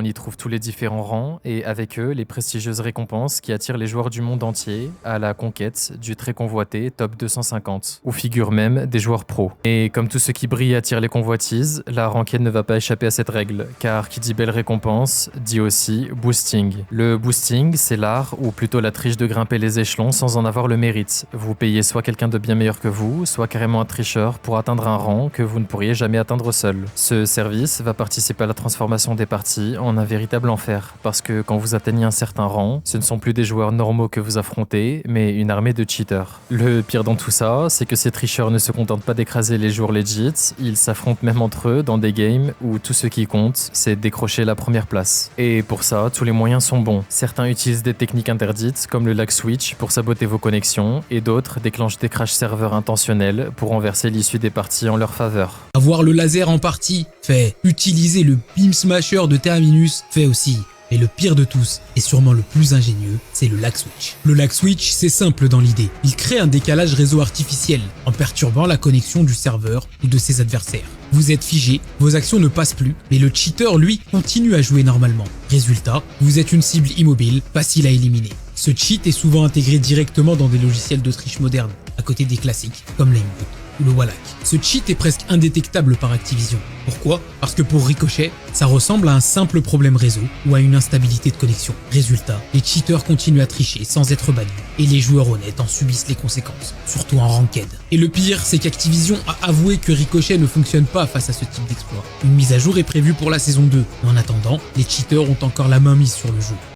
On y trouve tous les différents rangs et avec eux les prestigieuses récompenses qui attirent les joueurs du monde entier à la conquête du très convoité top 250, où figurent même des joueurs pros. Et comme tout ce qui brille attire les convoitises, la ranked ne va pas échapper à cette règle, car qui dit belle récompense dit aussi boosting. Le boosting, c'est l'art ou plutôt la triche de grimper les échelons sans en avoir le mérite. Vous payez soit quelqu'un de bien meilleur que vous, soit carrément un tricheur pour atteindre un rang que vous ne pourriez jamais atteindre seul. Ce service va participer à la transformation des parties en un véritable enfer, parce que quand vous atteignez un certain rang, ce ne sont plus des joueurs normaux que vous affrontez, mais une armée de cheaters. Le pire dans tout ça, c'est que ces tricheurs ne se contentent pas d'écraser les joueurs legit, ils s'affrontent même entre eux dans des games où tout ce qui compte, c'est décrocher la première place. Et pour ça, tous les moyens sont bons. Certains utilisent des techniques interdites, comme le lag switch pour saboter vos connexions, et d'autres déclenchent des crash serveurs intentionnels pour renverser l'issue des parties en leur faveur. Avoir le laser en partie fait, utiliser le beam smasher de Terminus fait aussi. Et le pire de tous, et sûrement le plus ingénieux, c'est le lag switch. Le lag switch, c'est simple dans l'idée. Il crée un décalage réseau artificiel en perturbant la connexion du serveur ou de ses adversaires. Vous êtes figé, vos actions ne passent plus, mais le cheater, lui, continue à jouer normalement. Résultat, vous êtes une cible immobile, facile à éliminer. Ce cheat est souvent intégré directement dans des logiciels de triche modernes, à côté des classiques, comme l'aimbot ou le Wallach. Ce cheat est presque indétectable par Activision. Pourquoi? Parce que pour Ricochet, ça ressemble à un simple problème réseau ou à une instabilité de connexion. Résultat, les cheaters continuent à tricher sans être bannis, et les joueurs honnêtes en subissent les conséquences, surtout en ranked. Et le pire, c'est qu'Activision a avoué que Ricochet ne fonctionne pas face à ce type d'exploit. Une mise à jour est prévue pour la saison 2, mais en attendant, les cheaters ont encore la main mise sur le jeu.